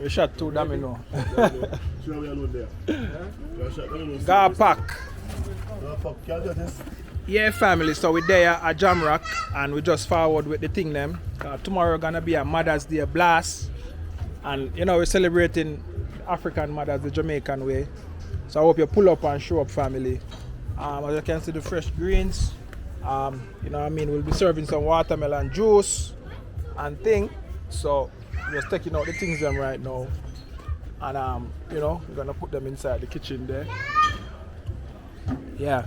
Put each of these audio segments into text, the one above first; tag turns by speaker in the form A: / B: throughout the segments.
A: We shot 2 domino.
B: Should we alone there?
A: Go pack. Yeah, family. So we're there at Jamrock and we just forward with the thing them. Tomorrow gonna be a Mother's Day blast, and you know we're celebrating African mothers the Jamaican way. So I hope you pull up and show up, family. As you can see, the fresh greens. You know what I mean? We'll be serving some watermelon juice and thing. So we're just taking out the things them right now. And you know, we're gonna put them inside the kitchen there. Yeah.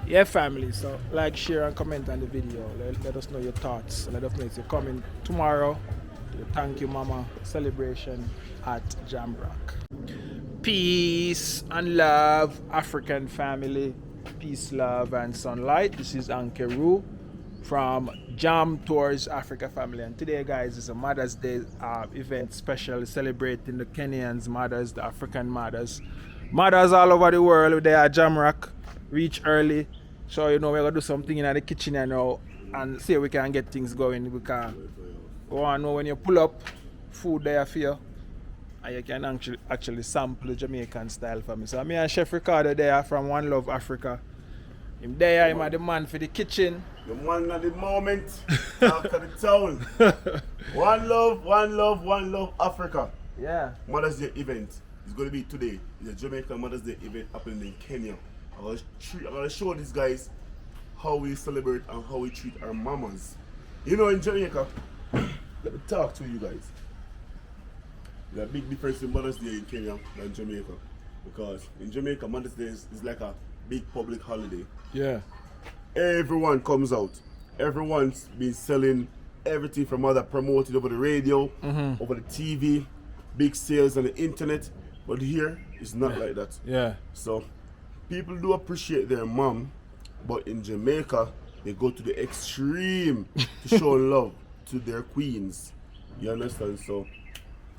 A: Yeah, family. So like, share and comment on the video. Let us know your thoughts. Let us know if you're coming tomorrow to the Thank You Mama celebration at Jamrock. Peace and love, African family. Peace, love, and sunlight. This is Ankeru from Jam Tours Africa family, and today, guys, is a Mother's Day event special celebrating the Kenyans mothers, the African mothers all over the world. They are Jamrock, reach early, so you know we're gonna do something in the kitchen you know and see if we can get things going. Because we want to know when you pull up, food there for you, and you can actually sample the Jamaican style for me. So me and Chef Ricardo there from One Love Africa. Him there, him the man for the kitchen.
B: The man at the moment, after the town. One love Africa.
A: Yeah.
B: Mother's Day event is going to be today. It's a Jamaican Mother's Day event happening in Kenya. I'm going to show these guys how we celebrate and how we treat our mamas. You know, in Jamaica, let me talk to you guys. There's a big difference in Mother's Day in Kenya than Jamaica. Because in Jamaica, Mother's Day is like a big public holiday.
A: Yeah.
B: Everyone comes out. Everyone's been selling everything from mother promoted over the radio, over the TV, big sales on the internet. But here, it's not like that.
A: Yeah.
B: So, people do appreciate their mom, but in Jamaica, they go to the extreme to show love to their queens. You understand? So,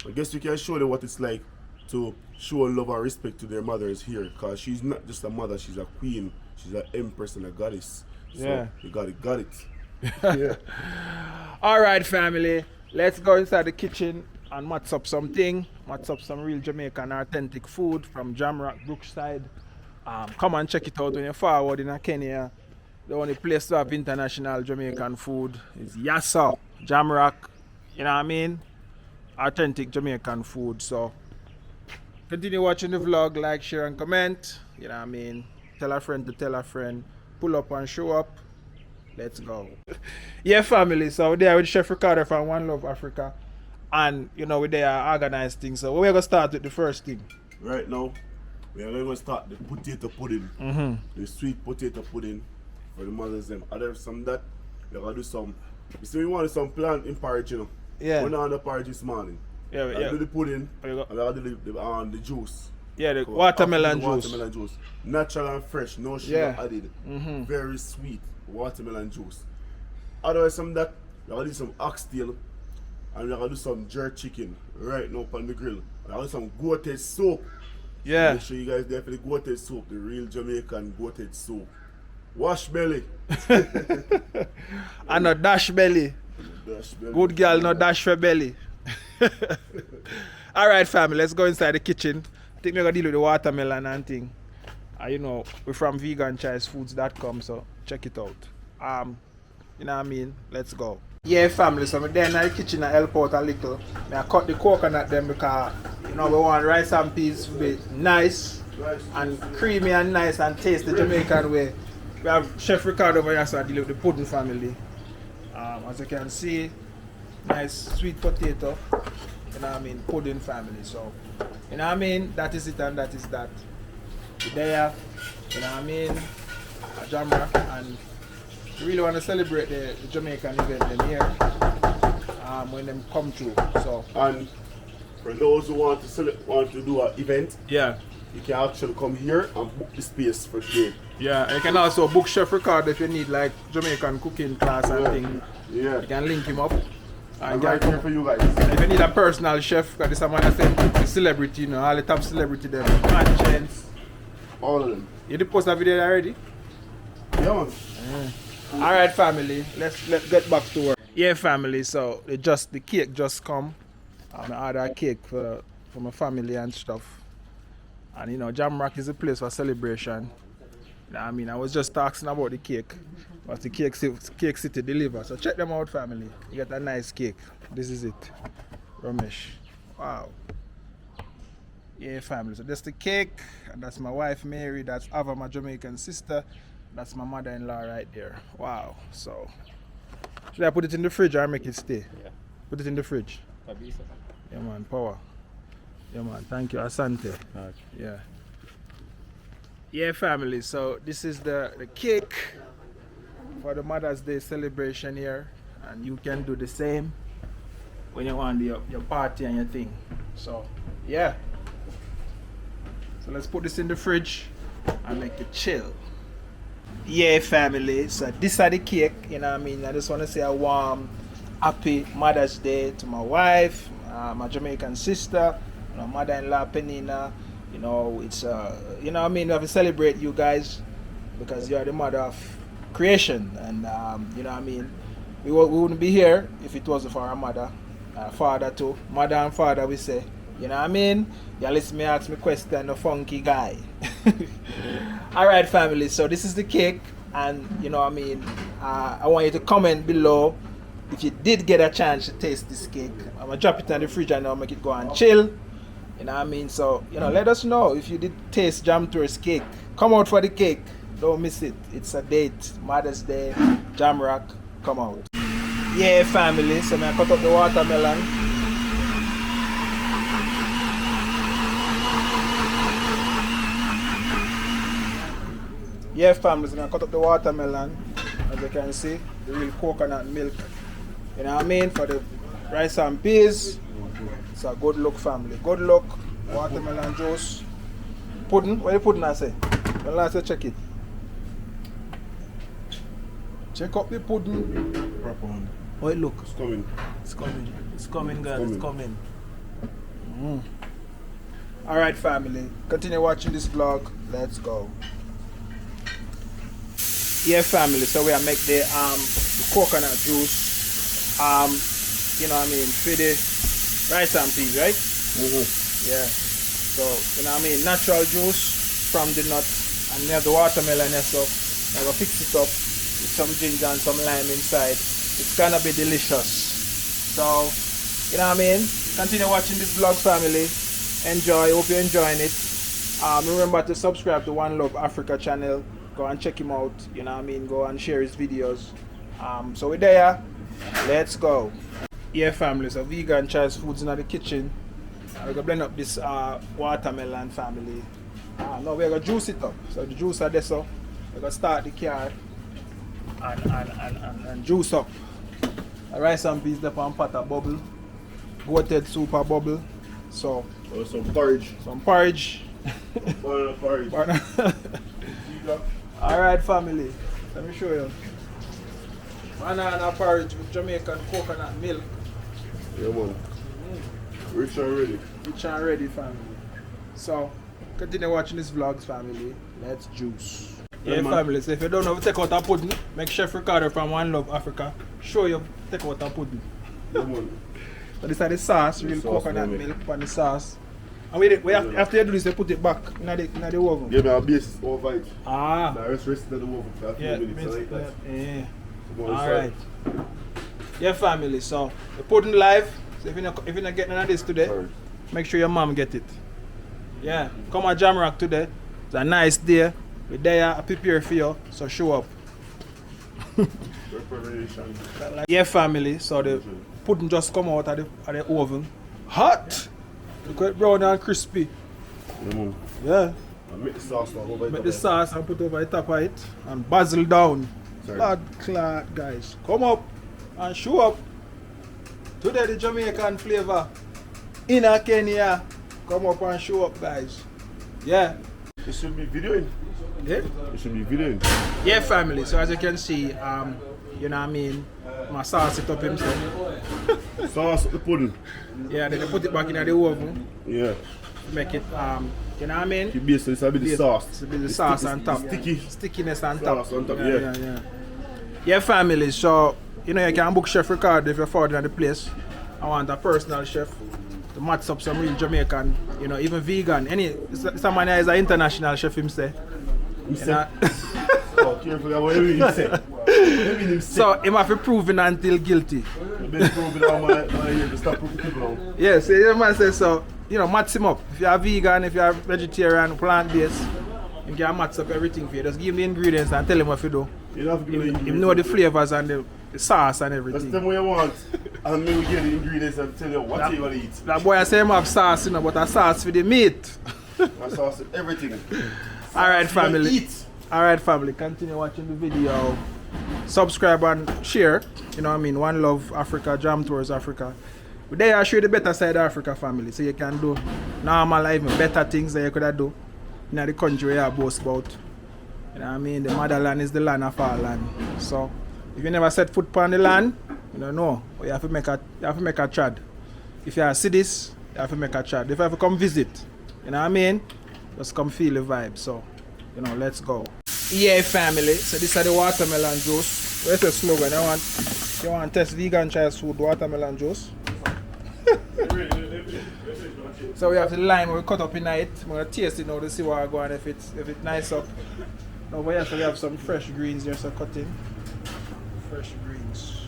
B: I guess we can show them what it's like to show love and respect to their mothers here, because she's not just a mother, she's a queen, she's an empress and a goddess. So
A: yeah,
B: you got it. Yeah.
A: All right, family, let's go inside the kitchen and match up something, match up some real Jamaican authentic food from Jamrock Brookside. Come and check it out when you're forward in Kenya. The only place to have international Jamaican food is Yassa, Jamrock. You know what I mean? Authentic Jamaican food. So continue watching the vlog, like, share, and comment. You know what I mean? Tell a friend to tell a friend. Pull up and show up. Let's go. Yeah, family. So we're there with Chef Ricardo from One Love Africa. And, you know, we're there organized things. So we're going to start with the first thing.
B: Right now, we're going to start the potato pudding. The sweet potato pudding for the mothers. And other some that, we're going to do some. You see, we want some plant in porridge, you know.
A: Yeah.
B: We're not on the porridge this morning.
A: Yeah,
B: I'll do the pudding,
A: and
B: I'll do the juice.
A: Yeah, the watermelon juice.
B: Watermelon juice. Natural and fresh, no sugar added. Very sweet watermelon juice. Otherwise, some that, we're going to do some oxtail, and we're going to do some jerk chicken right now on the grill. We're going to do some goated soup.
A: Yeah.
B: So make sure you guys definitely goated soup, the real Jamaican goated soup. Wash belly.
A: And a dash belly. Good girl, no dash for belly. Alright, family, let's go inside the kitchen. I think we're gonna deal with the watermelon and thing. You know, we're from veganchoicefoods.com, so check it out. You know what I mean? Let's go. Yeah, family, so I'm there in the kitchen and help out a little. I cut the coconut them because, you know, we want rice and peas to be nice and creamy and nice and taste the Jamaican way. We have Chef Ricardo over here, so I deal with the pudding family. As you can see, nice sweet potato, you know what I mean, pudding family. So, you know what I mean, that is it and that is that. There, you know what I mean, a Jamrock, and we really want to celebrate the Jamaican event them here when them come through. So,
B: and for those who want to do an event,
A: yeah,
B: you can actually come here and book the space for today.
A: Yeah, and you can also book Chef Ricardo if you need like Jamaican cooking class and thing.
B: Yeah.
A: You can link him up.
B: I'm right here for you guys.
A: If you need a personal chef, because this someone that said celebrity, you know, all the top celebrity them. Chance.
B: All of them.
A: You did post a video already?
B: Yeah, man.
A: Alright, family, let's get back to work. Yeah, family, so the cake just come. I order a cake for my family and stuff. And you know, Jamrock is a place for celebration. You know what I mean, I was just asking about the cake. But the cake city deliver. So check them out, family. You get a nice cake. This is it. Ramesh. Wow. Yeah, family. So that's the cake. And that's my wife Mary. That's Ava, my Jamaican sister. That's my mother-in-law right there. Wow. So should I put it in the fridge or make it stay?
C: Yeah.
A: Put it in the fridge. Yeah man, power. Yeah man, thank you. Asante.
C: Okay.
A: Yeah. Yeah, family. So this is the cake for the Mother's Day celebration here, and you can do the same when you want your party and your thing. So yeah. So let's put this in the fridge and make it chill. Yeah, family. So this are the cake. You know what I mean? I just want to say a warm, happy Mother's Day to my wife, my Jamaican sister, my mother-in-law Penina. You know, it's you know what I mean, we have to celebrate you guys because you are the mother of creation, and you know what I mean, we wouldn't be here if it wasn't for our mother, father too, mother and father, we say. You know what I mean? You listen me ask me question, the funky guy. Alright, family, so this is the cake, and you know what I mean, I want you to comment below if you did get a chance to taste this cake. I'm gonna drop it in the fridge and I'll make it go and chill. You know what I mean? So, you know, let us know if you did taste Jam Tourist cake. Come out for the cake. Don't miss it. It's a date. Mother's Day. Jamrock. Come out. Yeah, family. So, I cut up the watermelon. Yeah, family. So, I cut up the watermelon. As you can see, the real coconut milk. You know what I mean? For the rice and peas. It's a good look, family. Good look. Watermelon juice. Pudding. What you pudding I say? Well, last check it. Check up the pudding.
B: Proper one.
A: How it look?
B: It's coming.
A: It's coming. It's coming, guys. It's coming.
B: Mm.
A: Alright, family. Continue watching this vlog. Let's go. Yeah, family. So we are make the coconut juice. You know what I mean, for the rice and peas, right? Yeah. So, you know what I mean, natural juice from the nuts, and we have the watermelon here, so I'm gonna fix it up with some ginger and some lime inside. It's gonna be delicious. So, you know what I mean? Continue watching this vlog, family. Enjoy. Hope you're enjoying it. Remember to subscribe to One Love Africa channel. Go and check him out. You know what I mean? Go and share his videos. So we're there. Let's go. Yeah, family. So vegan choice foods in the kitchen. We're gonna blend up this watermelon, family. Now we're gonna juice it up. So the juice are there, so we're gonna start the car and juice up. Rice and peas up and pot a bubble. Goated soup a bubble. So
B: some porridge.
A: Some porridge.
B: Porridge.
A: Alright, family. Let me show you. Banana porridge with Jamaican coconut milk.
B: Yeah, man. Rich and ready.
A: Rich and ready, family. So, continue watching this vlogs, family. Let's juice. Yeah, family. So if you don't know how to take out a pudding, make Chef Ricardo from One Love Africa show you take out a pudding.
B: Yeah, man.
A: So this is the sauce, real coconut milk on the sauce. And after you do this, you put it back in the oven.
B: Yeah, man, base over it.
A: Ah.
B: Now rest in the oven for a few minutes. Like that.
A: Yeah.
B: So
A: Alright. Yeah, family. So the pudding live. So if you're not getting none of this today, make sure your mom get it. Yeah. Come on Jamrock today. It's a nice day. We're there, I prepare for you. So show up.
B: Preparation.
A: Yeah, family. So the pudding just come out of the oven. Hot! Look at it brown and crispy.
B: Yeah, man.
A: Yeah.
B: And make the sauce over it.
A: Make the sauce and put over the top of it. And basil down. Blood clot, guys. Come up and show up. Today the Jamaican flavor in a Kenya. Come up and show up, guys. Yeah.
B: You should be videoing.
A: Yeah?
B: You should be videoing.
A: Yeah, family. So as you can see, you know what I mean, my sauce it up himself.
B: Sauce the pudding.
A: Yeah, then they put it back in the oven.
B: Yeah.
A: Make it you know what I mean?
B: You base it's a bit of sauce.
A: It's a bit of sauce on top.
B: Sticky.
A: Stickiness on
B: Sauce
A: top.
B: on top,
A: Yeah, yeah, family. So, you know, you can book Chef Ricardo if you're forward in the place. I want a personal chef. to match up some real Jamaican, you know, even vegan. Someone is an international chef himself.
B: Oh, careful about what you say.
A: So him have to prove it until guilty. Yes, the man says so, you know, match him up. If you're vegan, if you're vegetarian, plant-based, you can match up everything for you. Just give him the ingredients and tell him what to do.
B: You don't have to give him the ingredients.
A: You know the flavors and the sauce and everything.
B: That's the way you want. And then we get the ingredients and tell you what you want to eat.
A: That boy I say him have sauce, you know, but a sauce for the meat.
B: A sauce for everything.
A: Alright family. Alright family, continue watching the video. Subscribe and share. You know what I mean? One love Africa, jam towards Africa. But there I show you the better side of Africa family. So you can do normal life, better things that you could have do in the country where you boast about. You know what I mean? The motherland is the land of our land. So if you never set foot on the land, you don't know. But you have to make a trad. If you see this, you have to make a trad. If you have to come visit, you know what I mean? Just come feel the vibe. So, you know, let's go. Yeah family, so this is the watermelon juice. Where's the slogan? You want to test vegan Chinese food, watermelon juice? So we have the lime we cut up in it. We're going to taste it now to see what I go on if it's nice up. Over here so we have some fresh greens here, so cut in. Fresh greens.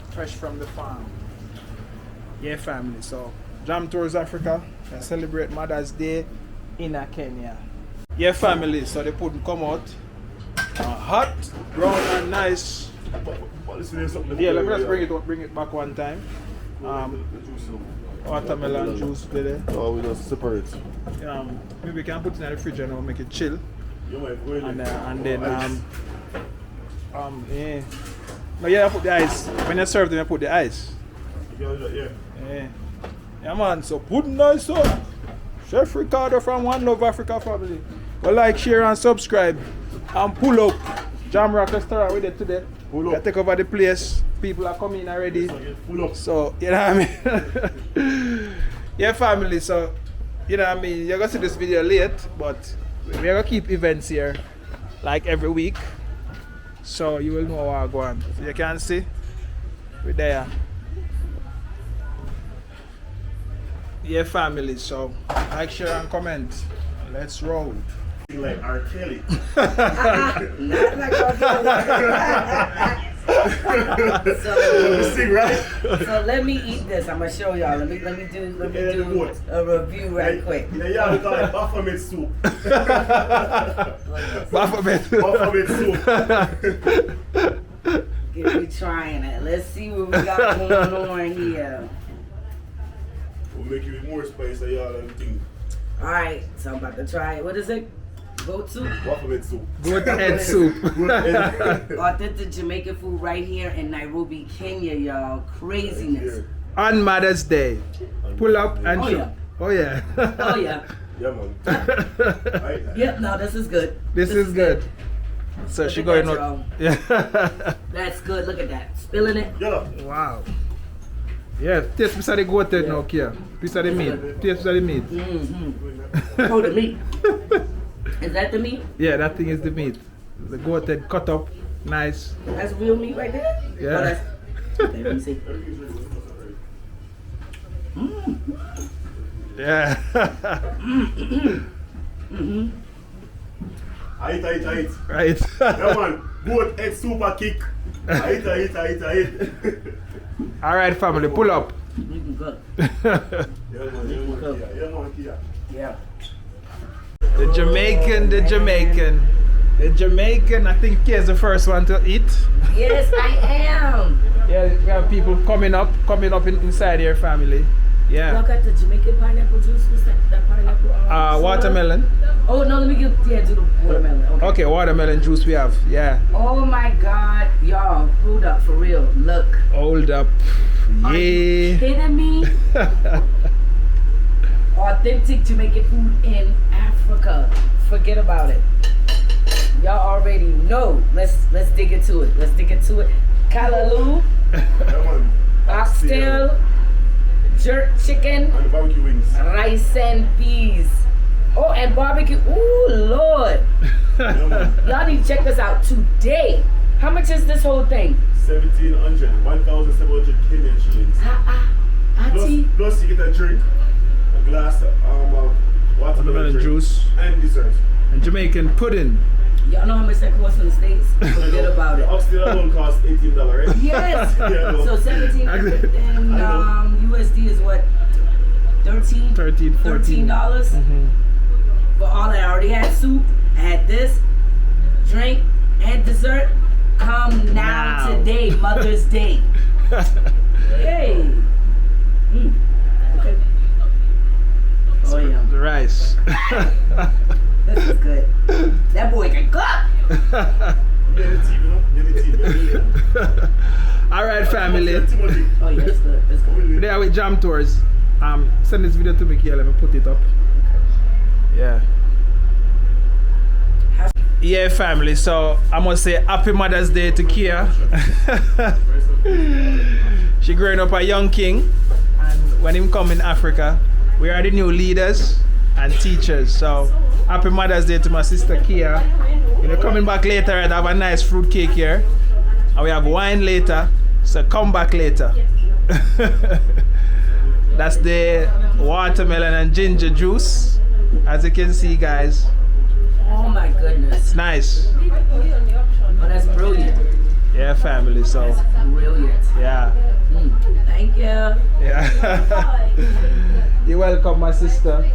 A: Fresh from the farm. Yeah family, so jam towards Africa. I celebrate Mother's Day in Kenya. Yeah family, so the pudding come out hot, brown and nice. Yeah, let me just bring it back one time. Watermelon juice there.
B: Oh, we just separate.
A: Maybe we can put it in the fridge and we'll make it chill. And then yeah. No, yeah, I put the ice. When you serve them, I put the ice.
B: Yeah.
A: Yeah man, so pudding nice up. Chef Ricardo from One Love Africa family. Well, like, share and subscribe. And pull up. Jamrock restaurant with it today.
B: Pull up.
A: Take over the place. People are coming already.
B: Pull up.
A: So, you know what I mean? Yeah, family. So, you know what I mean? You're going to see this video late, but we're going to keep events here like every week. So, you will know what going on. So, you can see. We're there. Yeah, family. So, like, share, and comment. Let's roll.
B: Like R. Kelly.
C: Not like R. Kelly. So let me eat this. I'm gonna show y'all. Let me do a review right quick.
B: Yeah, we call it Baphomet soup.
A: Baphomet
B: soup.
C: Get me trying it. Let's see what we got going on here.
B: We'll make you more spicy, y'all, and think.
C: Alright, so I'm about to try it. What is it? Goat soup?
B: Baphomet soup.
A: Goat head soup.
C: Authentic Jamaican food right here in Nairobi, Kenya, y'all. Craziness.
A: On Mother's Day. Pull up and
C: Oh
A: show.
C: yeah.
A: Oh yeah.
C: Oh yeah.
B: Yeah, man.
C: Yep, no, this is good.
A: This is good. So
C: Look
A: she
C: at
A: going
C: that,
A: out.
C: y'all.
A: Yeah.
C: That's good. Look at that. Spilling it.
B: Yeah.
A: Wow. Yeah, taste piece of the goat head now, Kia. Piece of the meat. Taste piece of the meat.
C: Oh, the meat. Is that the meat?
A: Yeah, that thing is the meat. The goat head cut up, nice.
C: That's real meat right there?
A: Yeah.
C: Oh, let me see.
A: Yeah.
B: I eat.
A: Right.
B: Yeah, man. Goat head super kick. I eat.
A: Alright, family, pull up.
C: You can cook.
B: Yeah, man.
C: Yeah.
A: The Jamaican, I think Kia is the first one to eat.
C: Yes, I am.
A: Yeah, we have people coming up inside your family. Yeah.
C: Y'all got the Jamaican pineapple juice? What's that pineapple?
A: Watermelon.
C: Oh, no, let me do the watermelon.
A: Okay, watermelon juice we have. Yeah.
C: Oh my God, y'all, hold up for real. Look.
A: Hold up.
C: Are you kidding me? Authentic Jamaican food in Africa. Forget about it. Y'all already know. Let's dig into it. Callaloo, oxtail, jerk chicken,
B: And barbecue wings.
C: rice and peas. Oh, and barbecue. Ooh, Lord.
B: Yeah, man.
C: Y'all need to check this out today. How much is this whole thing?
B: 1,700 Kenyan shillings. Plus you get a drink, a glass of watermelon juice, and dessert.
A: And Jamaican pudding.
C: Y'all know how much that costs in the States? Forget about it.
B: Oxtail alone costs $18, right?
C: Yes.
B: Yeah, no.
C: So 17 and USD is what? 13
A: $14.
C: $13. For all I already had soup, I had this, drink, and dessert. Come now. Today, Mother's Day. Hey. Okay. Oh yeah.
A: The rice.
C: This is good. That boy can cook.
A: All right, family.
C: Oh yeah, it's good. It's good.
A: There with Jam Tours. Send this video to me here. Let me put it up. Yeah. Yeah, family. So I must say happy Mother's Day to Kia. She growing up a young king, and when him come in Africa, we are the new leaders and teachers. So happy Mother's Day to my sister Kia. You know, coming back later, I have a nice fruit cake here, and we have wine later. So come back later. That's the watermelon and ginger juice, as you can see, guys.
C: Oh my goodness.
A: It's nice.
C: Oh, that's brilliant.
A: Yeah, family. So
C: That's brilliant.
A: yeah.
C: Thank you.
A: Yeah. You're welcome, my sister.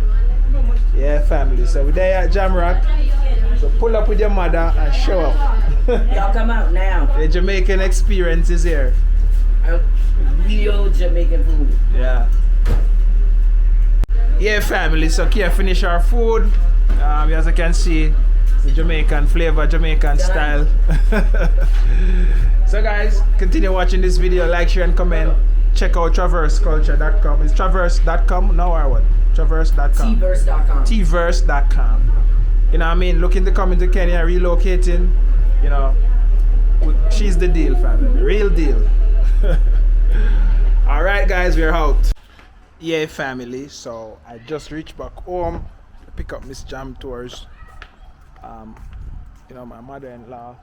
A: Yeah, family. So we're there at Jamrock. So pull up with your mother and show up.
C: Y'all come out now.
A: The Jamaican experience is here.
C: Real Jamaican food.
A: Yeah. Yeah, family. So here finish our food. As you can see, it's a Jamaican flavor, Jamaican style. So guys, continue watching this video, like, share, and comment. Check out traverseculture.com. It's traverse.com now or what? Traverse.com.
C: Tverse.com.
A: Tverse.com. You know what I mean? Looking to come into Kenya, relocating, you know, she's the deal, family. Real deal. Alright guys, we're out. Yeah, family. So I just reached back home to pick up Miss Jam Tours. You know, my mother-in-law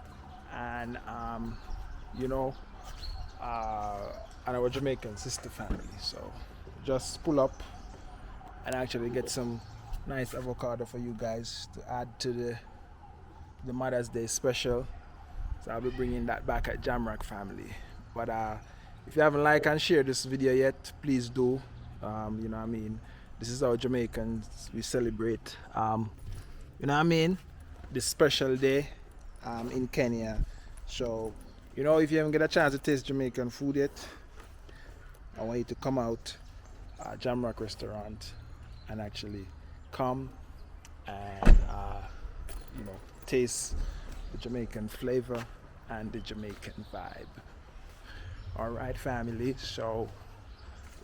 A: and you know, and our Jamaican sister family. So just pull up and actually get some nice avocado for you guys to add to the Mother's Day special. So I'll be bringing that back at Jamrock, family. But if you haven't liked and shared this video yet, please do. You know what I mean? This is how Jamaicans we celebrate. You know what I mean? This special day in Kenya. So, you know, if you haven't get a chance to taste Jamaican food yet, I want you to come out Jamrock restaurant and actually come and you know, taste the Jamaican flavor and the Jamaican vibe. Alright, family, so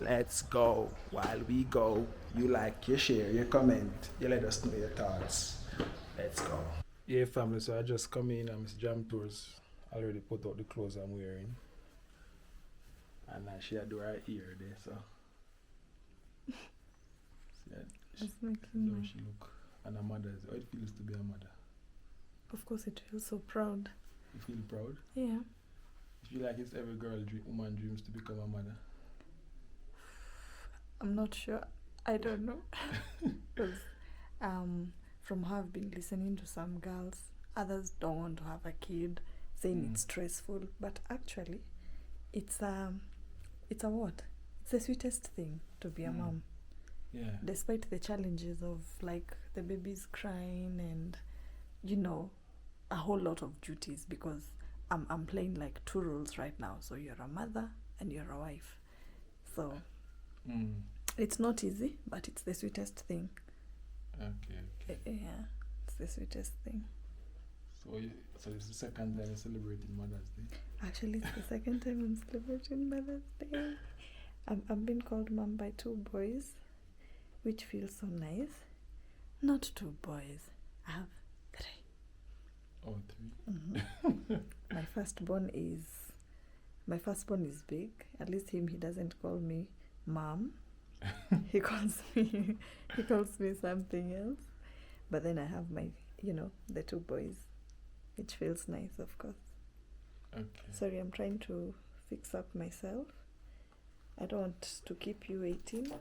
A: let's go. While we go, you like, you share, you comment, you let us know your thoughts. Let's go. Yeah, family, so I just come in and Miss Jam Tours already put out the clothes I'm wearing. And she had do her ear there, so.
D: That's making
A: how she look. And her mother, how it feels to be a mother.
D: Of course, it feels so proud.
A: You feel proud?
D: Yeah.
A: You feel like it's every woman dreams to become a mother?
D: I'm not sure. I don't know. Because from how I've been listening to some girls, others don't want to have a kid, saying it's stressful. But actually, it's a what? It's the sweetest thing to be a mom.
A: Yeah.
D: Despite the challenges of like the baby's crying and, you know, a whole lot of duties, because I'm playing like two roles right now. So you're a mother and you're a wife. So it's not easy, but it's the sweetest thing.
A: Okay.
D: Yeah, it's the sweetest thing.
A: So it's the second time you're celebrating Mother's Day?
D: Actually, it's the second time I'm celebrating Mother's Day. I'm being called mom by two boys, which feels so nice. Not two boys. I have three.
A: Oh, three?
D: Mm-hmm. My firstborn is big. At least he doesn't call me mom. he calls me something else. But then I have my, the two boys, which feels nice, of course.
A: Okay.
D: Sorry, I'm trying to fix up myself. I don't want to keep you waiting.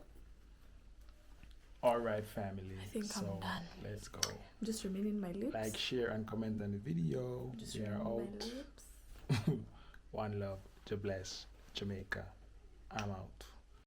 A: All right, family.
D: I think
A: so
D: I'm done.
A: Let's go.
D: I'm just remaining my lips.
A: Like, share, and comment on the video.
D: Just
A: We are
D: remaining
A: out.
D: my lips.
A: One love to bless Jamaica. I'm out.